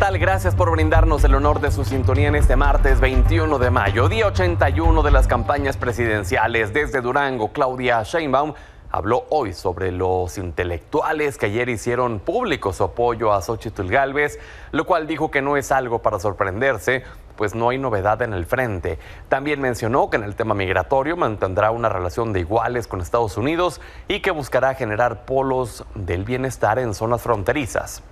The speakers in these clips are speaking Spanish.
tal? Gracias por brindarnos el honor de su sintonía en este martes 21 de mayo, día 81 de las campañas presidenciales. Desde Durango, Claudia Sheinbaum habló hoy sobre los intelectuales que ayer hicieron público su apoyo a Xóchitl Gálvez, lo cual dijo que no es algo para sorprenderse, pues no hay novedad en el frente. También mencionó que en el tema migratorio mantendrá una relación de iguales con Estados Unidos y que buscará generar polos del bienestar en zonas fronterizas.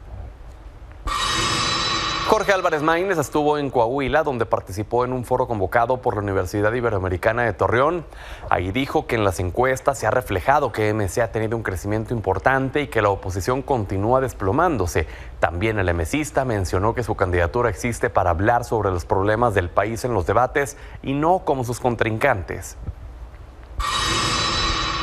Jorge Álvarez Maínez estuvo en Coahuila, donde participó en un foro convocado por la Universidad Iberoamericana de Torreón. Ahí dijo que en las encuestas se ha reflejado que MC ha tenido un crecimiento importante y que la oposición continúa desplomándose. También el emesista mencionó que su candidatura existe para hablar sobre los problemas del país en los debates y no como sus contrincantes.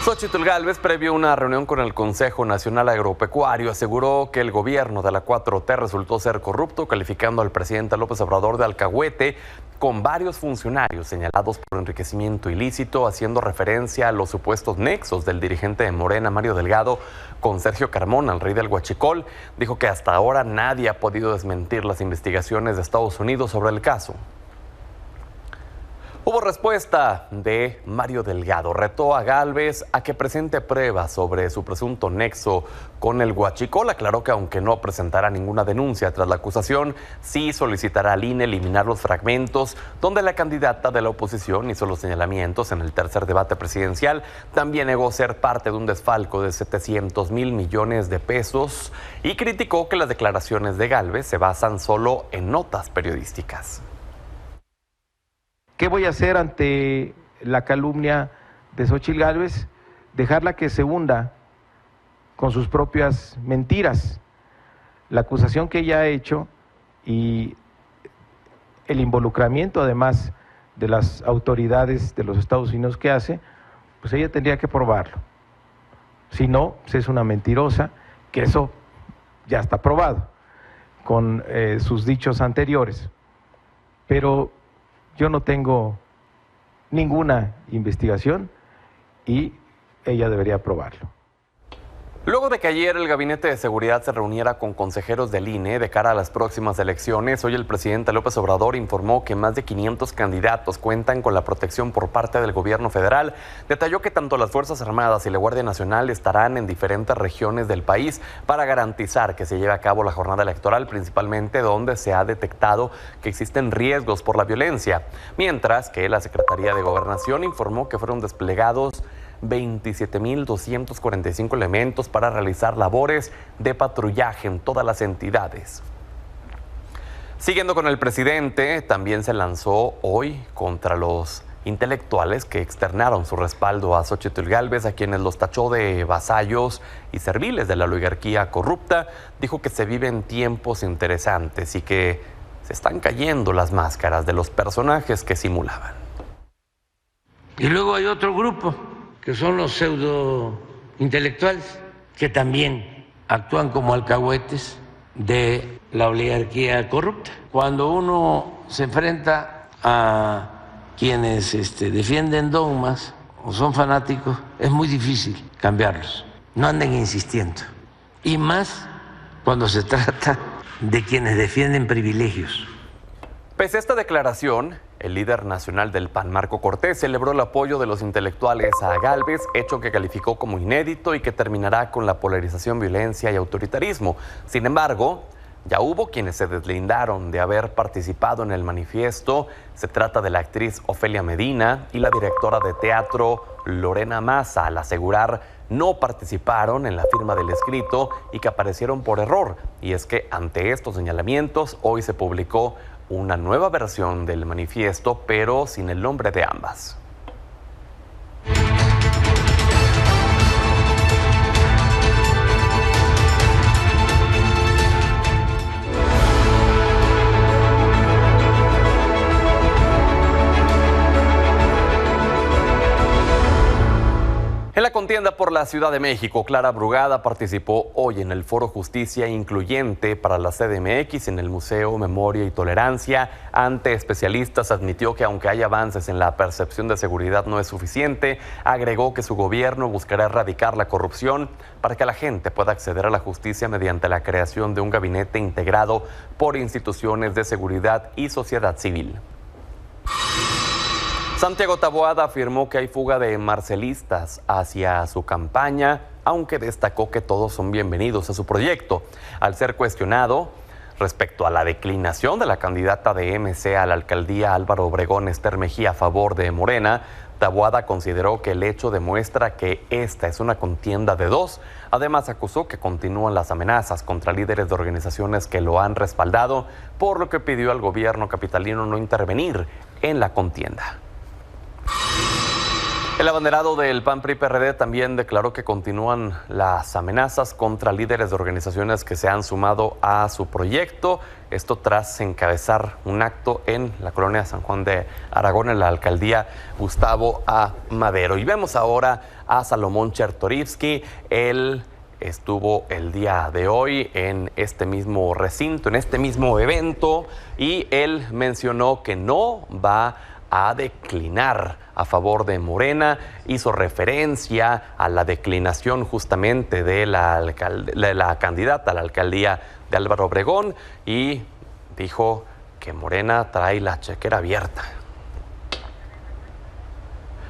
Xóchitl Gálvez, previo a una reunión con el Consejo Nacional Agropecuario, aseguró que el gobierno de la 4T resultó ser corrupto, calificando al presidente López Obrador de alcahuete, con varios funcionarios señalados por enriquecimiento ilícito, haciendo referencia a los supuestos nexos del dirigente de Morena, Mario Delgado, con Sergio Carmona, el rey del huachicol. Dijo que hasta ahora nadie ha podido desmentir las investigaciones de Estados Unidos sobre el caso. Hubo respuesta de Mario Delgado. Retó a Gálvez a que presente pruebas sobre su presunto nexo con el huachicol. Aclaró que aunque no presentará ninguna denuncia tras la acusación, sí solicitará al INE eliminar los fragmentos donde la candidata de la oposición hizo los señalamientos en el tercer debate presidencial. También negó ser parte de un desfalco de 700,000 millones de pesos y criticó que las declaraciones de Gálvez se basan solo en notas periodísticas. ¿Qué voy a hacer ante la calumnia de Xóchitl Gálvez? Dejarla que se hunda con sus propias mentiras. La acusación que ella ha hecho y el involucramiento además de las autoridades de los Estados Unidos que hace, pues ella tendría que probarlo. Si no, pues es una mentirosa, que eso ya está probado con sus dichos anteriores. Pero yo no tengo ninguna investigación y ella debería probarlo. Luego de que ayer el Gabinete de Seguridad se reuniera con consejeros del INE de cara a las próximas elecciones, hoy el presidente López Obrador informó que más de 500 candidatos cuentan con la protección por parte del gobierno federal. Detalló que tanto las Fuerzas Armadas y la Guardia Nacional estarán en diferentes regiones del país para garantizar que se lleve a cabo la jornada electoral, principalmente donde se ha detectado que existen riesgos por la violencia. Mientras que la Secretaría de Gobernación informó que fueron desplegados 27,245 elementos para realizar labores de patrullaje en todas las entidades. Siguiendo con el presidente, también se lanzó hoy contra los intelectuales que externaron su respaldo a Xóchitl Gálvez, a quienes los tachó de vasallos y serviles de la oligarquía corrupta. Dijo que se viven tiempos interesantes y que se están cayendo las máscaras de los personajes que simulaban. Y luego hay otro grupo que son los pseudo intelectuales, que también actúan como alcahuetes de la oligarquía corrupta. Cuando uno se enfrenta a quienes defienden dogmas o son fanáticos, es muy difícil cambiarlos. No anden insistiendo. Y más cuando se trata de quienes defienden privilegios. Pese a esta declaración, el líder nacional del PAN, Marco Cortés, celebró el apoyo de los intelectuales a Gálvez, hecho que calificó como inédito y que terminará con la polarización, violencia y autoritarismo. Sin embargo, ya hubo quienes se deslindaron de haber participado en el manifiesto. Se trata de la actriz Ofelia Medina y la directora de teatro Lorena Maza, al asegurar no participaron en la firma del escrito y que aparecieron por error. Y es que ante estos señalamientos, hoy se publicó una nueva versión del manifiesto, pero sin el nombre de ambas. En la contienda por la Ciudad de México, Clara Brugada participó hoy en el Foro Justicia Incluyente para la CDMX en el Museo Memoria y Tolerancia. Ante especialistas admitió que aunque hay avances en la percepción de seguridad no es suficiente. Agregó que su gobierno buscará erradicar la corrupción para que la gente pueda acceder a la justicia mediante la creación de un gabinete integrado por instituciones de seguridad y sociedad civil. Santiago Taboada afirmó que hay fuga de marcelistas hacia su campaña, aunque destacó que todos son bienvenidos a su proyecto. Al ser cuestionado respecto a la declinación de la candidata de MC a la alcaldía Álvaro Obregón, Esther Mejía, a favor de Morena, Taboada consideró que el hecho demuestra que esta es una contienda de dos. Además, acusó que continúan las amenazas contra líderes de organizaciones que lo han respaldado, por lo que pidió al gobierno capitalino no intervenir en la contienda. El abanderado del PAN-PRI-PRD también declaró que continúan las amenazas contra líderes de organizaciones que se han sumado a su proyecto. Esto tras encabezar un acto en la colonia San Juan de Aragón, en la alcaldía Gustavo A. Madero. Y vemos ahora a Salomón Chertorivsky. Él estuvo el día de hoy en este mismo recinto, en este mismo evento, y él mencionó que no va a declinar a favor de Morena. Hizo referencia a la declinación justamente de la candidata a la alcaldía de Álvaro Obregón y dijo que Morena trae la chequera abierta.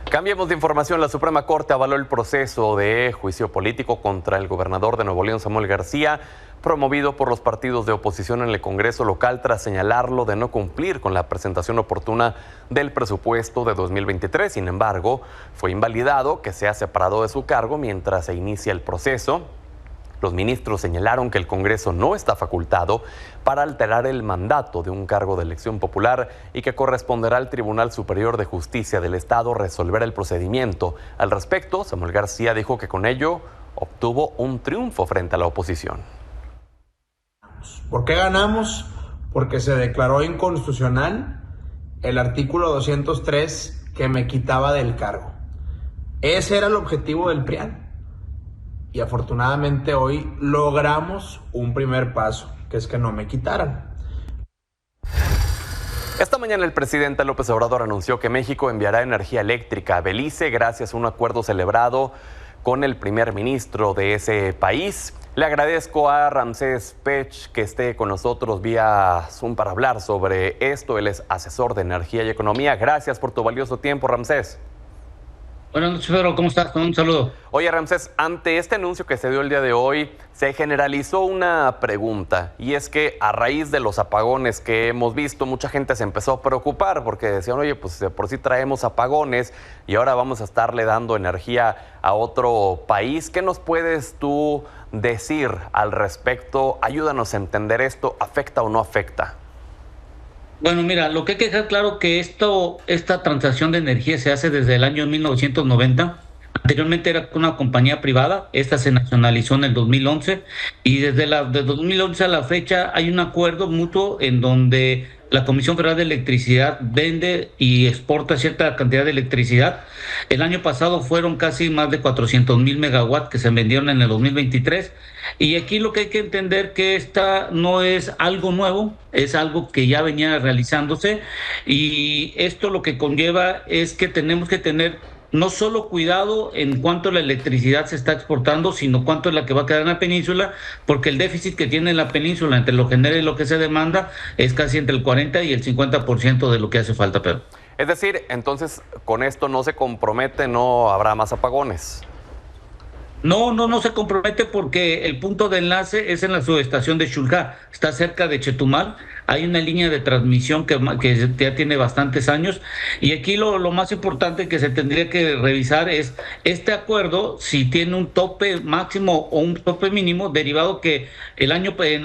Cambiemos de información. La Suprema Corte avaló el proceso de juicio político contra el gobernador de Nuevo León, Samuel García, promovido por los partidos de oposición en el Congreso local tras señalarlo de no cumplir con la presentación oportuna del presupuesto de 2023. Sin embargo, fue invalidado que sea separado de su cargo mientras se inicia el proceso. Los ministros señalaron que el Congreso no está facultado para alterar el mandato de un cargo de elección popular y que corresponderá al Tribunal Superior de Justicia del Estado resolver el procedimiento. Al respecto, Samuel García dijo que con ello obtuvo un triunfo frente a la oposición. ¿Por qué ganamos? Porque se declaró inconstitucional el artículo 203 que me quitaba del cargo. Ese era el objetivo del PRIAN. Y afortunadamente hoy logramos un primer paso, que es que no me quitaran. Esta mañana el presidente López Obrador anunció que México enviará energía eléctrica a Belice gracias a un acuerdo celebrado con el primer ministro de ese país. Le agradezco a Ramsés Pech que esté con nosotros vía Zoom para hablar sobre esto. Él es asesor de energía y economía. Gracias por tu valioso tiempo, Ramsés. Buenas noches, Pedro. ¿Cómo estás? Un saludo. Oye, Ramsés, ante este anuncio que se dio el día de hoy, se generalizó una pregunta, y es que a raíz de los apagones que hemos visto, mucha gente se empezó a preocupar porque decían, oye, pues de por sí traemos apagones y ahora vamos a estarle dando energía a otro país. ¿Qué nos puedes tú decir al respecto? Ayúdanos a entender esto, ¿afecta o no afecta? Bueno, mira, lo que hay que dejar claro que esta transacción de energía se hace desde el año 1990. Anteriormente era una compañía privada, esta se nacionalizó en el 2011 y desde 2011 a la fecha hay un acuerdo mutuo en donde la Comisión Federal de Electricidad vende y exporta cierta cantidad de electricidad. El año pasado fueron casi más de 400,000 megawatts que se vendieron en el 2023. Y aquí lo que hay que entender que esta no es algo nuevo, es algo que ya venía realizándose. Y esto lo que conlleva es que tenemos que tener no solo cuidado en cuánto la electricidad se está exportando, sino cuánto es la que va a quedar en la península, porque el déficit que tiene la península entre lo que genera y lo que se demanda es casi entre el 40 y el 50% de lo que hace falta, Pedro. Es decir, entonces con esto no se compromete, no habrá más apagones. No se compromete porque el punto de enlace es en la subestación de Xulha, está cerca de Chetumal. Hay una línea de transmisión que ya tiene bastantes años y aquí lo más importante que se tendría que revisar es este acuerdo, si tiene un tope máximo o un tope mínimo, derivado que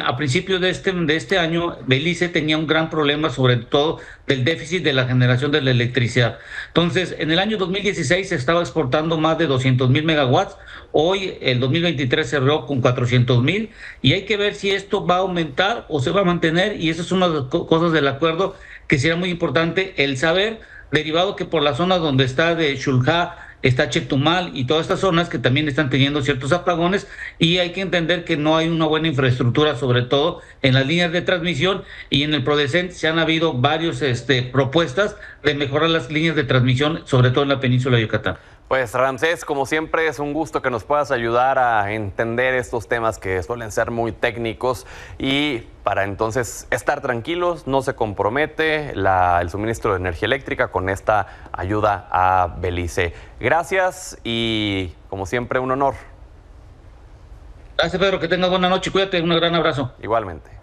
a principios de este año Belice tenía un gran problema, sobre todo del déficit de la generación de la electricidad. Entonces, en el año 2016 se estaba exportando más de 200,000 megawatts. Hoy, el 2023 cerró con 400,000 y hay que ver si esto va a aumentar o se va a mantener, y eso es una de las cosas del acuerdo que será muy importante el saber, derivado que por la zona donde está de Xulha está Chetumal y todas estas zonas que también están teniendo ciertos apagones, y hay que entender que no hay una buena infraestructura, sobre todo en las líneas de transmisión, y en el Prodecent se han habido varios propuestas de mejorar las líneas de transmisión, sobre todo en la península de Yucatán. Pues Ramsés, como siempre es un gusto que nos puedas ayudar a entender estos temas que suelen ser muy técnicos, y para entonces estar tranquilos, no se compromete el suministro de energía eléctrica con esta ayuda a Belice. Gracias y como siempre un honor. Gracias, Pedro, que tengas buena noche, cuídate, un gran abrazo. Igualmente.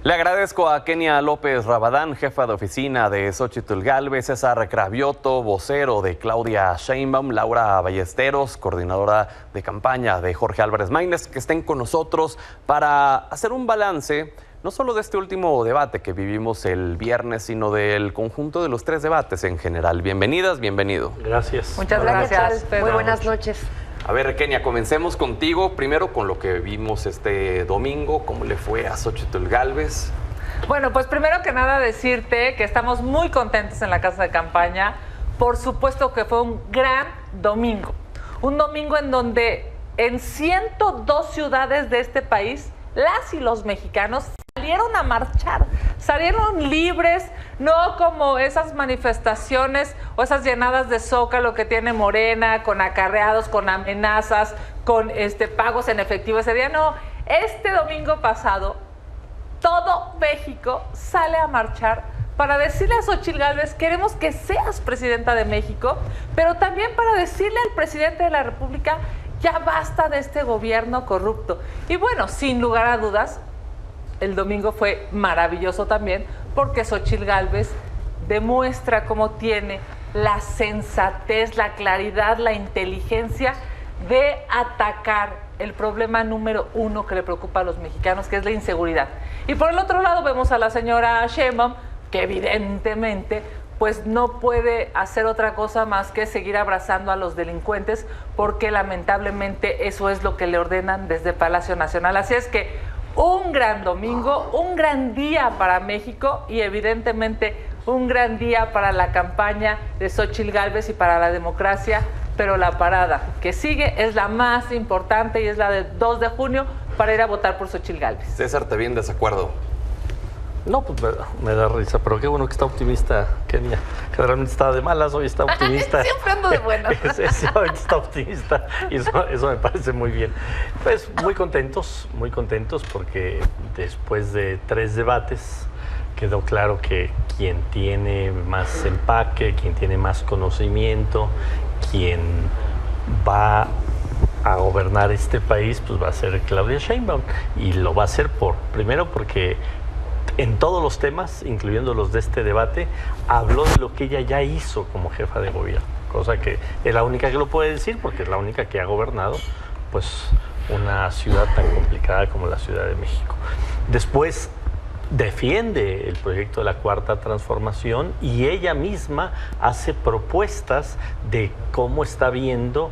Le agradezco a Kenia López Rabadán, jefa de oficina de Xóchitl Gálvez, César Cravioto, vocero de Claudia Sheinbaum, Laura Ballesteros, coordinadora de campaña de Jorge Álvarez Maínez, que estén con nosotros para hacer un balance no solo de este último debate que vivimos el viernes, sino del conjunto de los 3 debates en general. Bienvenidas, bienvenido. Gracias. Muchas gracias. Muy buenas noches. A ver, Kenia, comencemos contigo, primero con lo que vimos este domingo. ¿Cómo le fue a Xóchitl Gálvez? Bueno, pues primero que nada decirte que estamos muy contentos en la casa de campaña. Por supuesto que fue un gran domingo. Un domingo en donde en 102 ciudades de este país, las y los mexicanos salieron a marchar, salieron libres, no como esas manifestaciones o esas llenadas de Zócalo que tiene Morena, con acarreados, con amenazas, con pagos en efectivo ese día. No, este domingo pasado, todo México sale a marchar para decirle a Xóchitl Gálvez: queremos que seas presidenta de México, pero también para decirle al presidente de la República: ya basta de este gobierno corrupto. Y bueno, sin lugar a dudas, el domingo fue maravilloso también, porque Xóchitl Gálvez demuestra cómo tiene la sensatez, la claridad, la inteligencia de atacar el problema número 1 que le preocupa a los mexicanos, que es la inseguridad. Y por el otro lado vemos a la señora Sheinbaum, que evidentemente pues no puede hacer otra cosa más que seguir abrazando a los delincuentes, porque lamentablemente eso es lo que le ordenan desde Palacio Nacional. Así es que un gran domingo, un gran día para México y evidentemente un gran día para la campaña de Xóchitl Gálvez y para la democracia, pero la parada que sigue es la más importante y es la del 2 de junio para ir a votar por Xóchitl Gálvez. César, te vi en desacuerdo. No, pues me da risa, pero qué bueno que está optimista, Kenia. Generalmente está de malas, hoy está optimista. Siempre ando de buenas. Sí, hoy está optimista y eso me parece muy bien. Pues muy contentos porque después de 3 debates quedó claro que quien tiene más empaque, quien tiene más conocimiento, quien va a gobernar este país, pues va a ser Claudia Sheinbaum. Y lo va a hacer primero porque en todos los temas, incluyendo los de este debate, habló de lo que ella ya hizo como jefa de gobierno, cosa que es la única que lo puede decir, porque es la única que ha gobernado pues una ciudad tan complicada como la Ciudad de México. Después defiende el proyecto de la Cuarta Transformación y ella misma hace propuestas de cómo está viendo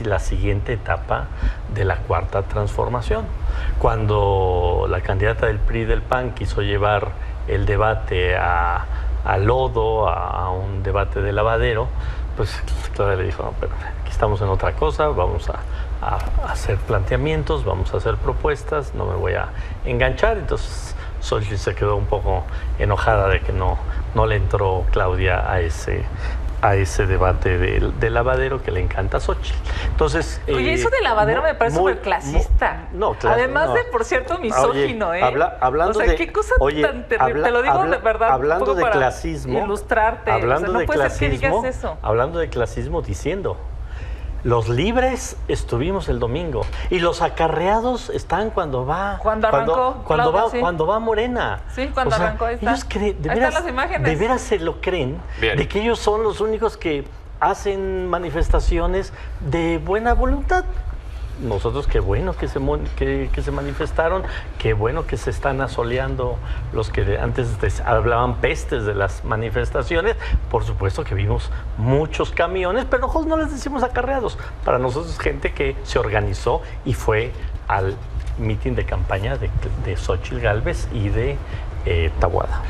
la siguiente etapa de la Cuarta Transformación. Cuando la candidata del PRI y del PAN quiso llevar el debate a lodo, a un debate de lavadero, pues Claudia le dijo: no, pero aquí estamos en otra cosa, vamos a hacer planteamientos, vamos a hacer propuestas, no me voy a enganchar. Entonces Xóchitl se quedó un poco enojada de que no le entró Claudia a ese debate de lavadero que le encanta a Xóchitl. Entonces, oye, eso de lavadero me parece súper clasista. Además de, por cierto, misógino, oye, hablando qué cosa tan terrible. Te lo digo de verdad. Hablando de clasismo. Ilustrarte. Hablando no puede ser que digas eso. Hablando de clasismo, diciendo: los libres estuvimos el domingo y los acarreados están cuando va Morena. Sí, cuando arrancó. Ahí está. Ellos ahí están las imágenes. De veras se lo creen. Bien. De que ellos son los únicos que hacen manifestaciones de buena voluntad. Nosotros, qué bueno que se manifestaron, qué bueno que se están asoleando los que antes hablaban pestes de las manifestaciones. Por supuesto que vimos muchos camiones, pero nosotros no les decimos acarreados. Para nosotros es gente que se organizó y fue al mitin de campaña de Xóchitl Gálvez y de Taboada.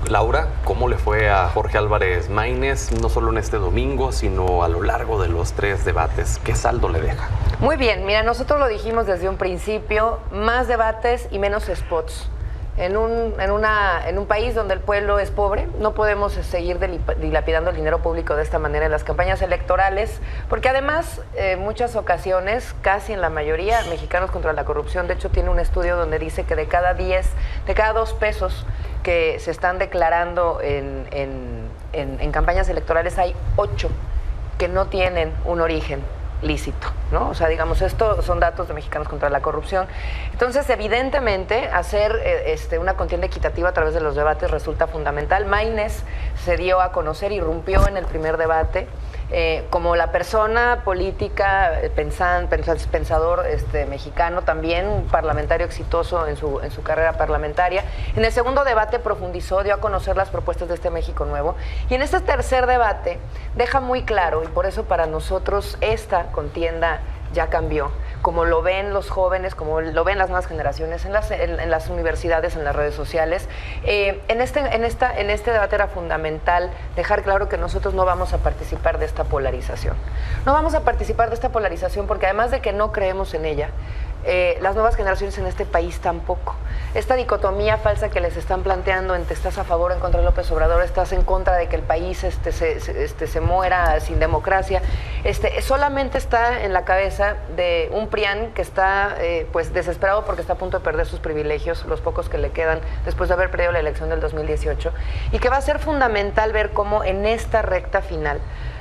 Laura, ¿cómo le fue a Jorge Álvarez Maínez, no solo en este domingo, sino a lo largo de los 3 debates? ¿Qué saldo le deja? Muy bien, mira, nosotros lo dijimos desde un principio, más debates y menos spots. En un país donde el pueblo es pobre, no podemos seguir dilapidando el dinero público de esta manera en las campañas electorales, porque además, muchas ocasiones, casi en la mayoría, Mexicanos contra la Corrupción, de hecho, tiene un estudio donde dice que de cada 2 pesos que se están declarando en campañas electorales, hay 8 que no tienen un origen lícito, ¿no? O sea, digamos, esto son datos de Mexicanos contra la Corrupción. Entonces, evidentemente, hacer una contienda equitativa a través de los debates resulta fundamental. Maínez se dio a conocer, irrumpió en el primer debate como la persona política, pensador mexicano, también un parlamentario exitoso en su carrera parlamentaria. En el segundo debate profundizó, dio a conocer las propuestas de este México Nuevo. Y en este tercer debate deja muy claro, y por eso para nosotros esta contienda ya cambió, como lo ven los jóvenes, como lo ven las nuevas generaciones en las universidades, en las redes sociales. En este debate era fundamental dejar claro que nosotros no vamos a participar de esta polarización. No vamos a participar de esta polarización porque además de que no creemos en ella, las nuevas generaciones en este país tampoco. Esta dicotomía falsa que les están planteando entre estás a favor o en contra de López Obrador, estás en contra de que el país se muera sin democracia, solamente está en la cabeza de un PRIAN que está pues desesperado porque está a punto de perder sus privilegios, los pocos que le quedan después de haber perdido la elección del 2018, y que va a ser fundamental ver cómo en esta recta final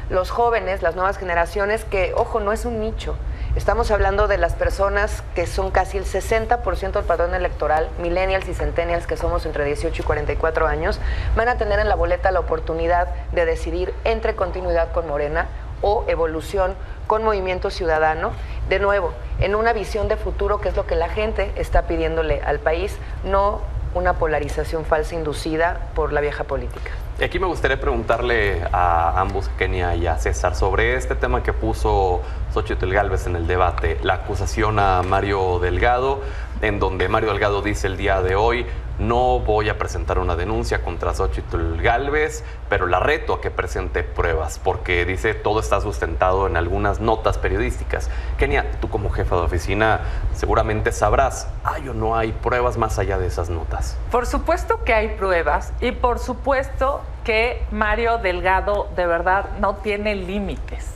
los jóvenes, las nuevas generaciones, que, ojo, no es un nicho. Estamos hablando de las personas que son casi el 60% del padrón electoral, millennials y centennials, que somos entre 18 y 44 años, van a tener en la boleta la oportunidad de decidir entre continuidad con Morena o evolución con Movimiento Ciudadano, de nuevo, en una visión de futuro, que es lo que la gente está pidiéndole al país, no una polarización falsa inducida por la vieja política. Y aquí me gustaría preguntarle a ambos, Kenia y a César, sobre este tema que puso Xóchitl Gálvez en el debate, la acusación a Mario Delgado, en donde Mario Delgado dice el día de hoy: no voy a presentar una denuncia contra Xóchitl Gálvez, pero la reto a que presente pruebas, porque dice todo está sustentado en algunas notas periodísticas. Kenia, tú como jefa de oficina seguramente sabrás, ¿hay o no hay pruebas más allá de esas notas? Por supuesto que hay pruebas y por supuesto que Mario Delgado de verdad no tiene límites.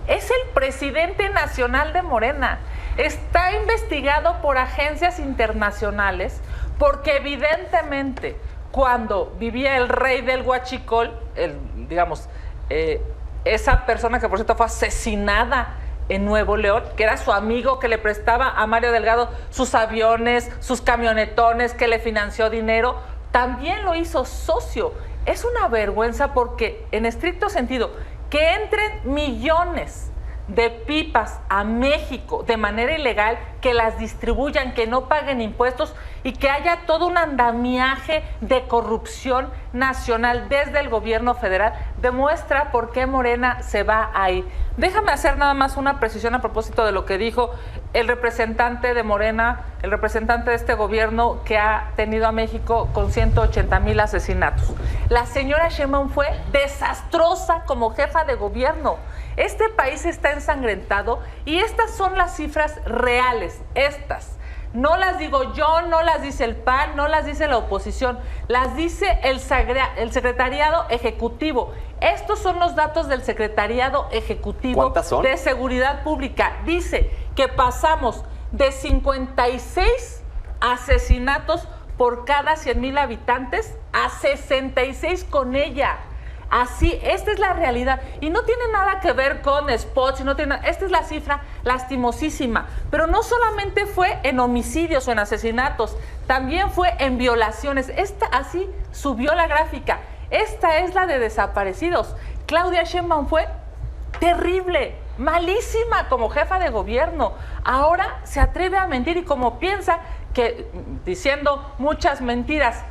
Es el presidente nacional de Morena. Está investigado por agencias internacionales porque evidentemente cuando vivía el rey del Huachicol, esa persona que por cierto fue asesinada en Nuevo León, que era su amigo, que le prestaba a Mario Delgado sus aviones, sus camionetones, que le financió dinero, también lo hizo socio. Es una vergüenza porque, en estricto sentido, que entren millones de pipas a México de manera ilegal, que las distribuyan, que no paguen impuestos y que haya todo un andamiaje de corrupción nacional desde el gobierno federal, demuestra por qué Morena se va a ir. Déjame hacer nada más una precisión a propósito de lo que dijo el representante de Morena, el representante de este gobierno que ha tenido a México con 180,000 asesinatos. La señora Sheinbaum fue desastrosa como jefa de gobierno. Este país está ensangrentado y estas son las cifras reales, estas. No las digo yo, no las dice el PAN, no las dice la oposición, las dice el Secretariado Ejecutivo. Estos son los datos del Secretariado Ejecutivo. ¿Cuántas son? De Seguridad Pública. Dice que pasamos de 56 asesinatos por cada 100,000 habitantes a 66 con ella. Así, esta es la realidad y no tiene nada que ver con spots, esta es la cifra lastimosísima, pero no solamente fue en homicidios o en asesinatos, también fue en violaciones. Así subió la gráfica. Esta es la de desaparecidos. Claudia Sheinbaum fue terrible, malísima como jefa de gobierno. Ahora se atreve a mentir y como piensa que diciendo muchas mentiras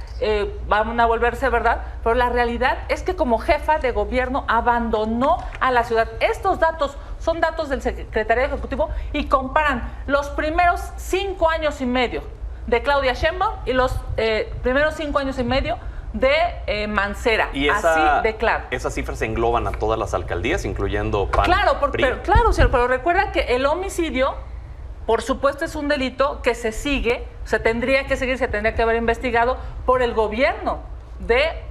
van a volverse verdad, pero la realidad es que como jefa de gobierno abandonó a la ciudad. Estos datos son datos del Secretariado Ejecutivo y comparan los primeros 5 años y medio de Claudia Sheinbaum y los primeros 5 años y medio de Mancera. Y así de claro. Esas cifras engloban a todas las alcaldías, incluyendo PAN. Claro, PRI. claro, pero recuerda que el homicidio, por supuesto, es un delito que se sigue, se tendría que seguir, se tendría que haber investigado por el gobierno de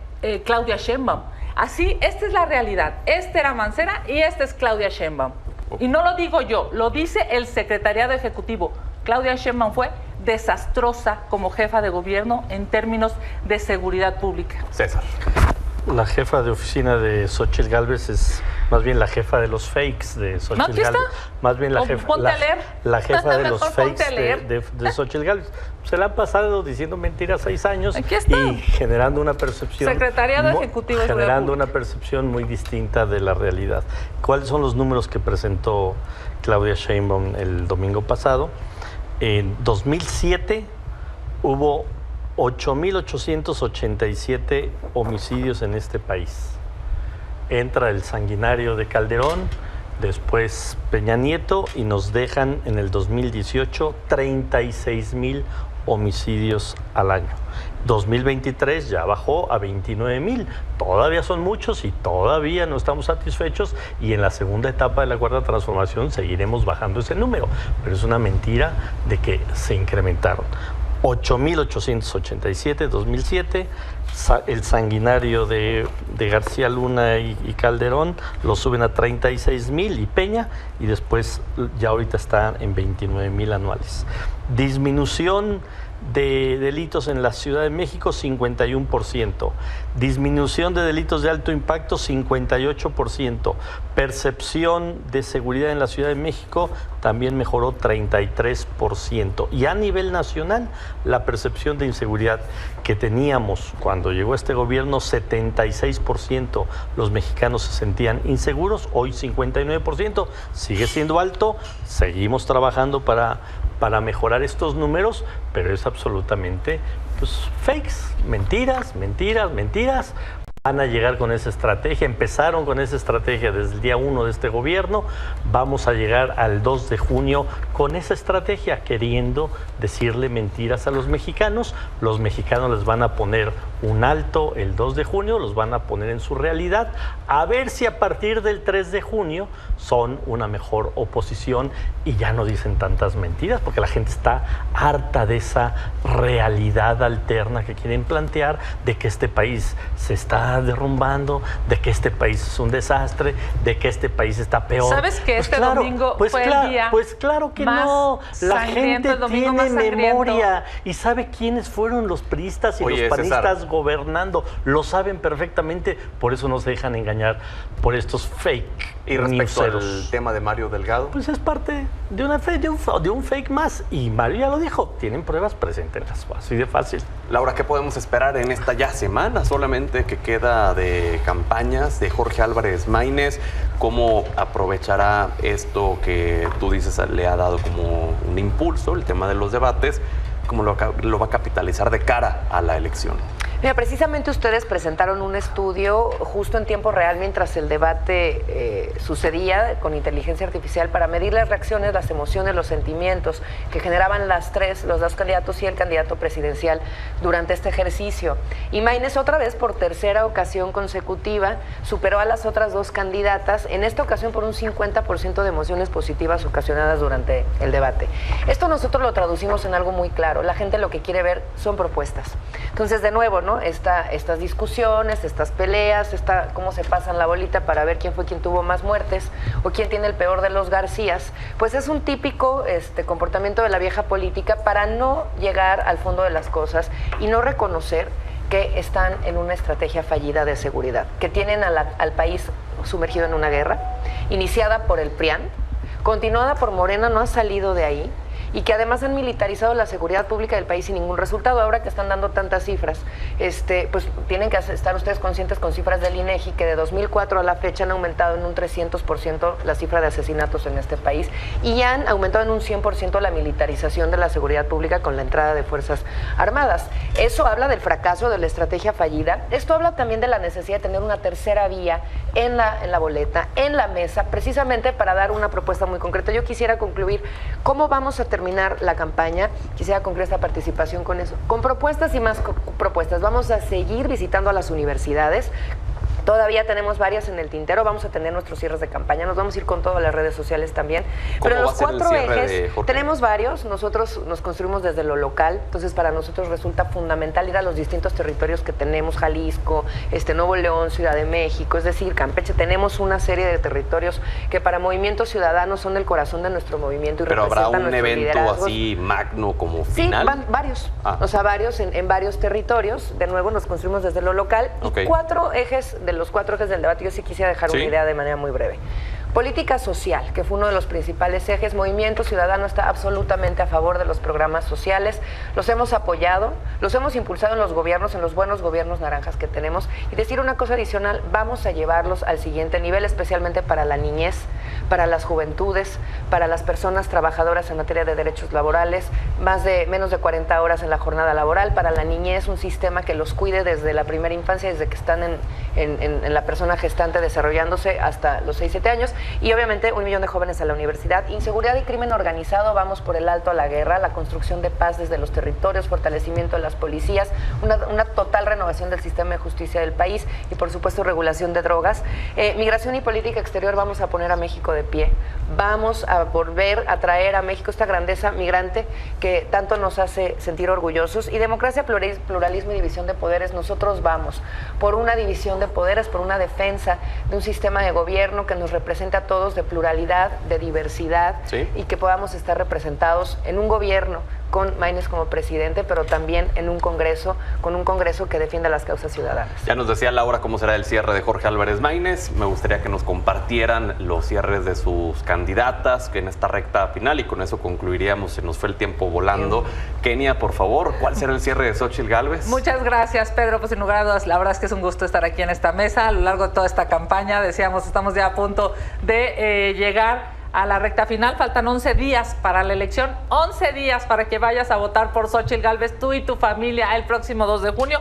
Claudia Sheinbaum. Así, esta es la realidad. Este era Mancera y esta es Claudia Sheinbaum. Y no lo digo yo, lo dice el Secretariado Ejecutivo. Claudia Sheinbaum fue desastrosa como jefa de gobierno en términos de seguridad pública. César. La jefa de oficina de Xóchitl Gálvez es más bien la jefa de los fakes de Xóchitl ¿Aquí está? Gálvez. Más bien la jefa, Ponte a leer. la jefa de los Mejor ponte a fakes leer. de Xóchitl Gálvez. Se la han pasado diciendo mentiras 6 años Aquí está. y generando una percepción. Secretariado Ejecutivo de Seguridad generando Pública. una percepción muy distinta de la realidad. ¿Cuáles son los números que presentó Claudia Sheinbaum el domingo pasado? En 2007 hubo 8.887 homicidios en este país. Entra el sanguinario de Calderón, después Peña Nieto y nos dejan en el 2018 36,000 homicidios al año. 2023 ya bajó a 29,000. Todavía son muchos y todavía no estamos satisfechos y en la segunda etapa de la cuarta transformación seguiremos bajando ese número. Pero es una mentira de que se incrementaron. 8.887, 2007, el sanguinario de García Luna y Calderón lo suben a 36,000 y Peña, y después ya ahorita está en 29,000 anuales. Disminución de delitos en la Ciudad de México, 51%. Disminución de delitos de alto impacto, 58%. Percepción de seguridad en la Ciudad de México también mejoró 33%. Y a nivel nacional, la percepción de inseguridad que teníamos cuando llegó este gobierno, 76% los mexicanos se sentían inseguros, hoy 59%, sigue siendo alto, seguimos trabajando para mejorar estos números, pero es absolutamente fakes, mentiras. Van a llegar con esa estrategia, empezaron con esa estrategia desde el día 1 de este gobierno, vamos a llegar al 2 de junio con esa estrategia, queriendo decirle mentiras a los mexicanos les van a poner un alto el 2 de junio, los van a poner en su realidad, a ver si a partir del 3 de junio son una mejor oposición y ya no dicen tantas mentiras, porque la gente está harta de esa realidad alterna que quieren plantear, de que este país se está derrumbando, de que este país es un desastre, de que este país está peor. ¿Sabes que domingo fue el día Pues claro que más no. La gente el domingo tiene más sangriento? memoria y sabe quiénes fueron los priistas y los panistas, César, gobernando. Lo saben perfectamente, por eso no se dejan engañar por estos fake. Y respecto al tema de Mario Delgado, pues es parte de una de un fake más. Y Mario ya lo dijo, tienen pruebas, preséntenlas, así de fácil. Laura, ¿qué podemos esperar en esta ya semana solamente que queda de campañas de Jorge Álvarez Maínez? ¿Cómo aprovechará esto que tú dices le ha dado como un impulso, el tema de los debates? ¿Cómo lo va a capitalizar de cara a la elección? Mira, precisamente ustedes presentaron un estudio justo en tiempo real mientras el debate sucedía con inteligencia artificial para medir las reacciones, las emociones, los sentimientos que generaban los dos candidatos y el candidato presidencial durante este ejercicio. Y Maínez otra vez, por tercera ocasión consecutiva, superó a las otras dos candidatas, en esta ocasión por un 50% de emociones positivas ocasionadas durante el debate. Esto nosotros lo traducimos en algo muy claro. La gente lo que quiere ver son propuestas. Entonces, de nuevo, ¿no? Estas discusiones, estas peleas, cómo se pasan la bolita para ver quién fue quien tuvo más muertes o quién tiene el peor de los Garcías, pues es un típico comportamiento de la vieja política para no llegar al fondo de las cosas y no reconocer que están en una estrategia fallida de seguridad, que tienen al país sumergido en una guerra, iniciada por el PRIAN, continuada por Morena, no ha salido de ahí, y que además han militarizado la seguridad pública del país sin ningún resultado. Ahora que están dando tantas cifras, pues tienen que estar ustedes conscientes con cifras del INEGI que de 2004 a la fecha han aumentado en un 300% la cifra de asesinatos en este país y han aumentado en un 100% la militarización de la seguridad pública con la entrada de Fuerzas Armadas. Eso habla del fracaso de la estrategia fallida. Esto habla también de la necesidad de tener una tercera vía en la boleta, en la mesa, precisamente para dar una propuesta muy concreta. Yo quisiera concluir cómo vamos a terminar la campaña. Quisiera concluir esta participación con eso, con propuestas y más propuestas. Vamos a seguir visitando a las universidades. Todavía tenemos varias en el tintero, vamos a tener nuestros cierres de campaña, nos vamos a ir con todas las redes sociales también. Pero en los 4 ejes tenemos varios, nosotros nos construimos desde lo local, entonces para nosotros resulta fundamental ir a los distintos territorios que tenemos, Jalisco, Nuevo León, Ciudad de México, es decir, Campeche. Tenemos una serie de territorios que para Movimiento Ciudadano son el corazón de nuestro movimiento y representan nuestros liderazgos. ¿Pero habrá un evento así magno como final? Sí, van varios, o sea, varios en varios territorios. De nuevo nos construimos desde lo local y 4 ejes de los 4 ejes del debate, yo sí quisiera dejar una idea de manera muy breve. Política social, que fue uno de los principales ejes. Movimiento Ciudadano está absolutamente a favor de los programas sociales, los hemos apoyado, los hemos impulsado en los gobiernos, en los buenos gobiernos naranjas que tenemos. Y decir una cosa adicional, vamos a llevarlos al siguiente nivel, especialmente para la niñez, para las juventudes, para las personas trabajadoras en materia de derechos laborales, menos de 40 horas en la jornada laboral, para la niñez un sistema que los cuide desde la primera infancia, desde que están en la persona gestante desarrollándose hasta los 6-7 años. Y obviamente 1 millón de jóvenes a la universidad. Inseguridad y crimen organizado, vamos por el alto a la guerra, la construcción de paz desde los territorios, fortalecimiento de las policías, una total renovación del sistema de justicia del país y por supuesto regulación de drogas. Migración y política exterior, vamos a poner a México de pie. Vamos a volver a traer a México esta grandeza migrante que tanto nos hace sentir orgullosos. Y democracia, pluralismo y división de poderes, nosotros vamos por una división de poderes, por una defensa de un sistema de gobierno que nos represente a todos, de pluralidad, de diversidad, y que podamos estar representados en un gobierno con Maínez como presidente, pero también en un Congreso, con un Congreso que defienda las causas ciudadanas. Ya nos decía Laura cómo será el cierre de Jorge Álvarez Maínez. Me gustaría que nos compartieran los cierres de sus candidatas que en esta recta final, y con eso concluiríamos, se nos fue el tiempo volando. Kenia, por favor, ¿cuál será el cierre de Xóchitl Gálvez? Muchas gracias, Pedro. Pues sin lugar a dudas, la verdad es que es un gusto estar aquí en esta mesa. A lo largo de toda esta campaña, decíamos, estamos ya a punto de llegar a la recta final. Faltan 11 días para la elección, 11 días para que vayas a votar por Xóchitl Gálvez, tú y tu familia, el próximo 2 de junio.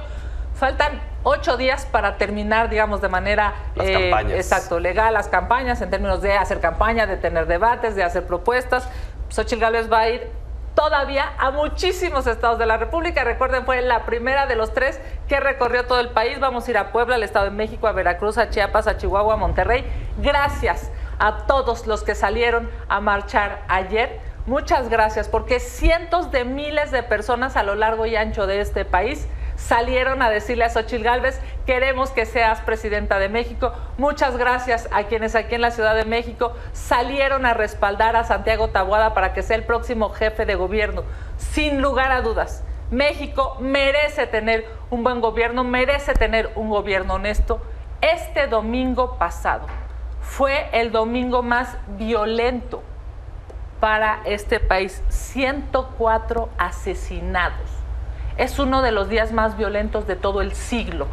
Faltan 8 días para terminar, digamos, de manera legal las campañas, en términos de hacer campaña, de tener debates, de hacer propuestas. Xóchitl Gálvez va a ir todavía a muchísimos estados de la República. Recuerden, fue la primera de los 3 que recorrió todo el país. Vamos a ir a Puebla, al Estado de México, a Veracruz, a Chiapas, a Chihuahua, a Monterrey. Gracias a todos los que salieron a marchar ayer. Muchas gracias, porque cientos de miles de personas a lo largo y ancho de este país salieron a decirle a Xóchitl Gálvez: queremos que seas presidenta de México. Muchas gracias a quienes aquí en la Ciudad de México salieron a respaldar a Santiago Taboada para que sea el próximo jefe de gobierno. Sin lugar a dudas, México merece tener un buen gobierno, merece tener un gobierno honesto. Este domingo pasado fue el domingo más violento para este país. 104 asesinados. Es uno de los días más violentos de todo el siglo.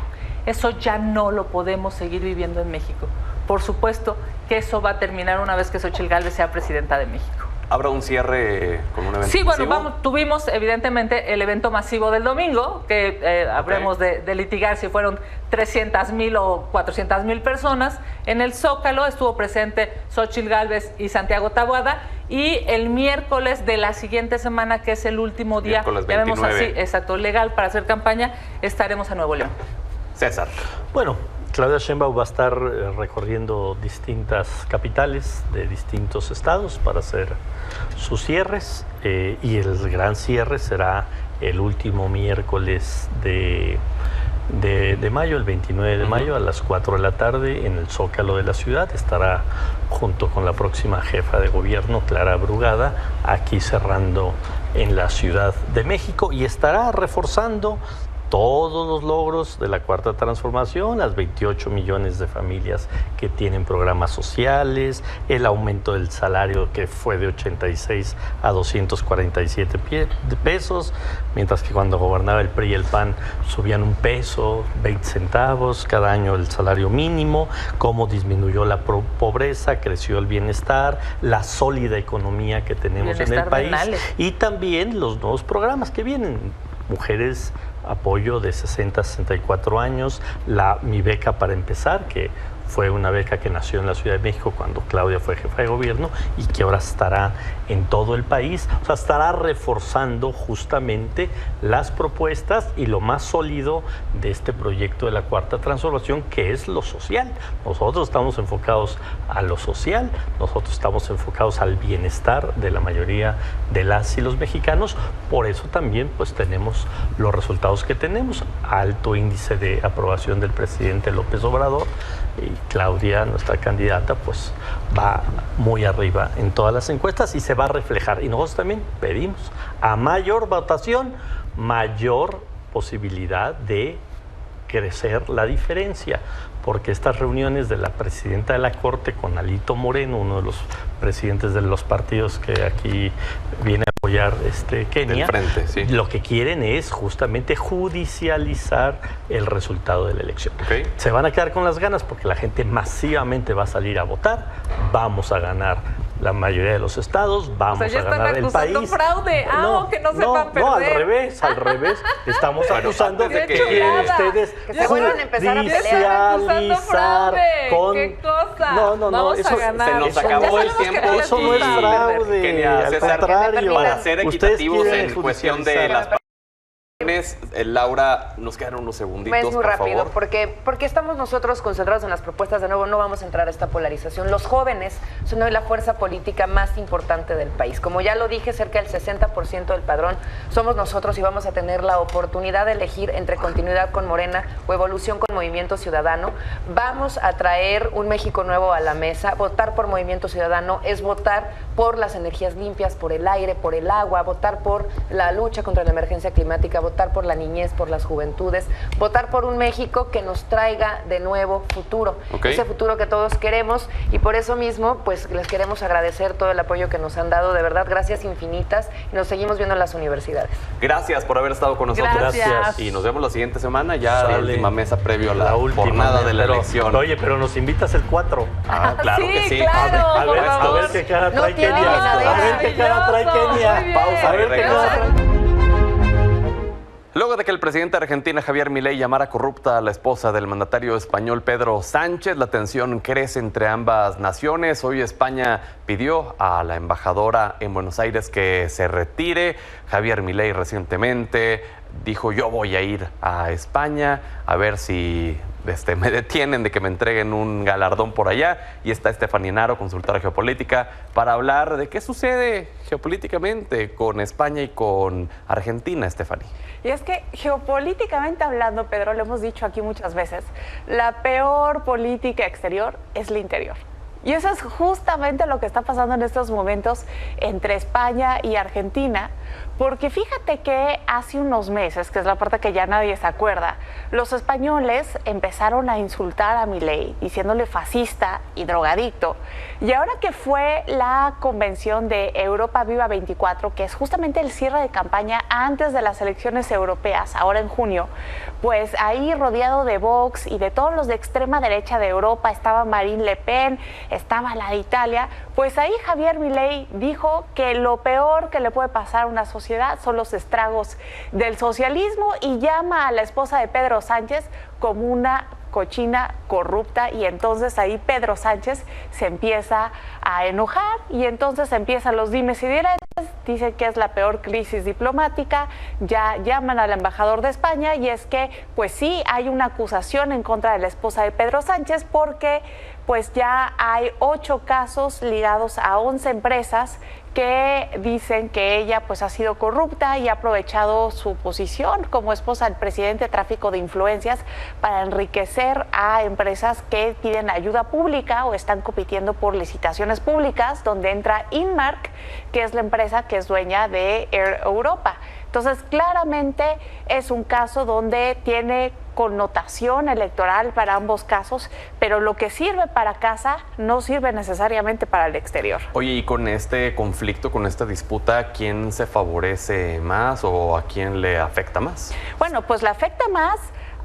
Eso ya no lo podemos seguir viviendo en México. Por supuesto que eso va a terminar una vez que Xóchitl Gálvez sea presidenta de México. ¿Habrá un cierre con un evento masivo? Sí, bueno, tuvimos evidentemente el evento masivo del domingo, que habremos de litigar si fueron 300,000 o 400,000 personas. En el Zócalo estuvo presente Xóchitl Gálvez y Santiago Taboada, y el miércoles de la siguiente semana, que es el último día, llamemos así, exacto, legal para hacer campaña, estaremos en Nuevo León. César. Bueno, Claudia Sheinbaum va a estar recorriendo distintas capitales de distintos estados para hacer sus cierres, y el gran cierre será el último miércoles de mayo, el 29 de mayo, a las 4 de la tarde en el Zócalo de la ciudad. Estará junto con la próxima jefa de gobierno, Clara Brugada, aquí cerrando en la Ciudad de México, y estará reforzando todos los logros de la Cuarta Transformación, las 28 millones de familias que tienen programas sociales, el aumento del salario que fue de 86 a 247 pesos, mientras que cuando gobernaba el PRI y el PAN subían 1 peso, 20 centavos cada año el salario mínimo, cómo disminuyó la pobreza, creció el bienestar, la sólida economía que tenemos en el país y también los nuevos programas que vienen, mujeres apoyo de 60 a 64 años, Mi Beca para Empezar, que fue una beca que nació en la Ciudad de México cuando Claudia fue jefa de gobierno y que ahora estará en todo el país. O sea, estará reforzando justamente las propuestas y lo más sólido de este proyecto de la Cuarta Transformación, que es lo social. Nosotros estamos enfocados a lo social, nosotros estamos enfocados al bienestar de la mayoría de las y los mexicanos. Por eso también pues tenemos los resultados que tenemos. Alto índice de aprobación del presidente López Obrador, y Claudia, nuestra candidata, pues va muy arriba en todas las encuestas y se va a reflejar. Y nosotros también pedimos a mayor votación, mayor posibilidad de crecer la diferencia, porque estas reuniones de la presidenta de la Corte con Alito Moreno, uno de los presidentes de los partidos que aquí viene a apoyar Kenia, frente, sí, lo que quieren es justamente judicializar el resultado de la elección. Okay. Se van a quedar con las ganas porque la gente masivamente va a salir a votar, vamos a ganar la mayoría de los estados, vamos a ganar el país. Fraude, que no sepan perder. No, al revés. Estamos acusando de que ustedes se vuelvan a empezar a judicializar con... ¿Qué cosa? No, eso se nos acabó el tiempo. Eso no es fraude. Kenia, Al César, contrario, para ser equitativos en cuestión de las judicializar. Laura, nos quedan unos segunditos, Es muy por rápido, favor. porque estamos nosotros concentrados en las propuestas. De nuevo, no vamos a entrar a esta polarización. Los jóvenes son hoy la fuerza política más importante del país. Como ya lo dije, cerca del 60% del padrón somos nosotros y vamos a tener la oportunidad de elegir entre continuidad con Morena o evolución con Movimiento Ciudadano. Vamos a traer un México nuevo a la mesa. Votar por Movimiento Ciudadano es votar por las energías limpias, por el aire, por el agua, votar por la lucha contra la emergencia climática, votar por la niñez, por las juventudes, votar por un México que nos traiga de nuevo futuro, ese futuro que todos queremos, y por eso mismo pues les queremos agradecer todo el apoyo que nos han dado, de verdad, gracias infinitas, y nos seguimos viendo en las universidades. Gracias por haber estado con nosotros. Gracias. Y nos vemos la siguiente semana, ya la última mesa previo a la jornada de la elección. Oye, pero nos invitas el 4. Claro sí, que sí. Claro, a ver qué cara trae Kenia. A ver qué cara trae Kenia. Pausa, A ver qué cara trae. Luego de que el presidente de Argentina, Javier Milei, llamara corrupta a la esposa del mandatario español Pedro Sánchez, la tensión crece entre ambas naciones. Hoy España pidió a la embajadora en Buenos Aires que se retire. Javier Milei recientemente dijo: yo voy a ir a España a ver si me detienen de que me entreguen un galardón por allá. Y está Estefanía Naro, consultora geopolítica, para hablar de qué sucede geopolíticamente con España y con Argentina. Estefanía. Y es que geopolíticamente hablando, Pedro, lo hemos dicho aquí muchas veces, la peor política exterior es la interior. Y eso es justamente lo que está pasando en estos momentos entre España y Argentina, porque fíjate que hace unos meses, que es la parte que ya nadie se acuerda, los españoles empezaron a insultar a Milei, diciéndole fascista y drogadicto. Y ahora que fue la convención de Europa Viva 24, que es justamente el cierre de campaña antes de las elecciones europeas, ahora en junio, pues ahí rodeado de Vox y de todos los de extrema derecha de Europa, estaba Marine Le Pen, estaba la de Italia, pues ahí Javier Milei dijo que lo peor que le puede pasar a una sociedad son los estragos del socialismo y llama a la esposa de Pedro Sánchez como una cochina corrupta, y entonces ahí Pedro Sánchez se empieza a enojar y entonces empiezan los dimes y diretes, dicen que es la peor crisis diplomática, ya llaman al embajador de España, y es que pues sí hay una acusación en contra de la esposa de Pedro Sánchez porque pues ya hay 8 casos ligados a 11 empresas que dicen que ella pues ha sido corrupta y ha aprovechado su posición como esposa del presidente de tráfico de influencias para enriquecer a empresas que piden ayuda pública o están compitiendo por licitaciones públicas, donde entra Inmark, que es la empresa que es dueña de Air Europa. Entonces, claramente es un caso donde tiene connotación electoral para ambos casos, pero lo que sirve para casa no sirve necesariamente para el exterior. Oye, y con este conflicto, con esta disputa, ¿quién se favorece más o a quién le afecta más? Bueno, pues le afecta más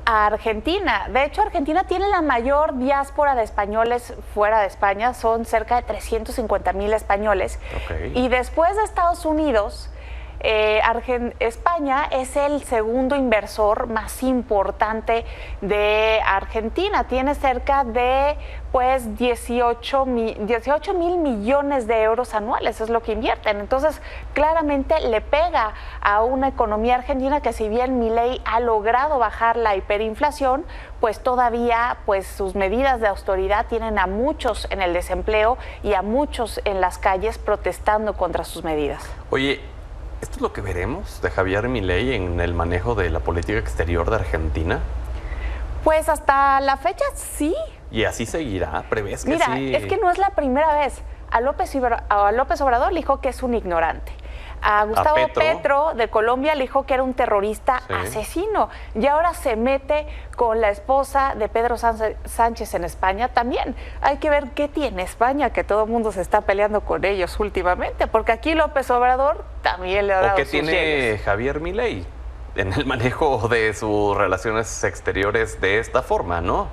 a Argentina. De hecho, Argentina tiene la mayor diáspora de españoles fuera de España, son cerca de 350,000 españoles. Okay. Y después de Estados Unidos, España es el segundo inversor más importante de Argentina. Tiene cerca de 18 mil millones de euros anuales, es lo que invierten. Entonces, claramente le pega a una economía argentina que, si bien Milei ha logrado bajar la hiperinflación, pues todavía sus medidas de austeridad tienen a muchos en el desempleo y a muchos en las calles protestando contra sus medidas. Oye, ¿esto es lo que veremos de Javier Milei en el manejo de la política exterior de Argentina? Pues hasta la fecha sí. ¿Y así seguirá? ¿Prevés que Mira, sí? es que no es la primera vez. A López Obrador le dijo que es un ignorante. A Gustavo Petro de Colombia le dijo que era un terrorista asesino. Y ahora se mete con la esposa de Pedro Sánchez en España también. Hay que ver qué tiene España, que todo el mundo se está peleando con ellos últimamente, porque aquí López Obrador también le ha dado ¿O qué sus tiene llegues. Javier Milei en el manejo de sus relaciones exteriores de esta forma, no?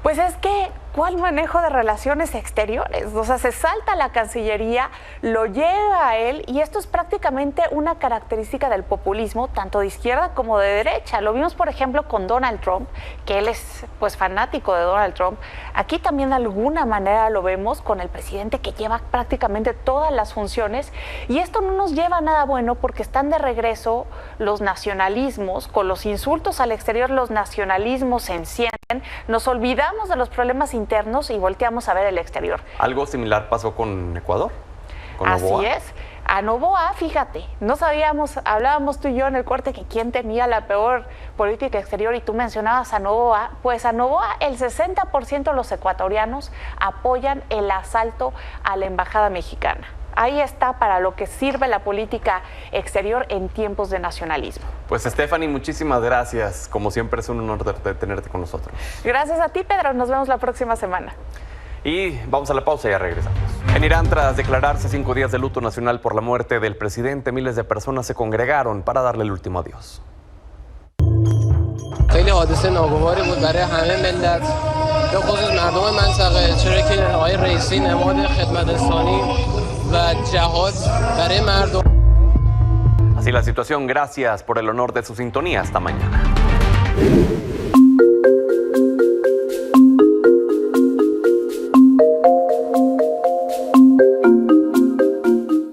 Pues es que, ¿cuál manejo de relaciones exteriores? O sea, se salta la Cancillería, lo lleva a él, y esto es prácticamente una característica del populismo, tanto de izquierda como de derecha. Lo vimos, por ejemplo, con Donald Trump, que él es fanático de Donald Trump. Aquí también de alguna manera lo vemos con el presidente, que lleva prácticamente todas las funciones, y esto no nos lleva a nada bueno, porque están de regreso los nacionalismos. Con los insultos al exterior, los nacionalismos se encienden, nos olvidamos de los problemas internos y volteamos a ver el exterior. Algo similar pasó con Ecuador, con Así Noboa. es. A Noboa, fíjate, no sabíamos, hablábamos tú y yo en el corte que quién tenía la peor política exterior, y tú mencionabas a Noboa. Pues a Noboa el 60% de los ecuatorianos apoyan el asalto a la embajada mexicana. Ahí está para lo que sirve la política exterior en tiempos de nacionalismo. Pues Stephanie, muchísimas gracias. Como siempre es un honor tenerte con nosotros. Gracias a ti, Pedro. Nos vemos la próxima semana. Y vamos a la pausa y ya regresamos. En Irán, tras declararse 5 días de luto nacional por la muerte del presidente, miles de personas se congregaron para darle el último adiós. خیلی حادثه ناگواری بود برای همه ملت به خصوص مردم منطقه، چرا که آقای رئیسی نماد خدمت رسانی و جهاد برای مردم. Así la situación. Gracias por el honor de su sintonía. Hasta mañana.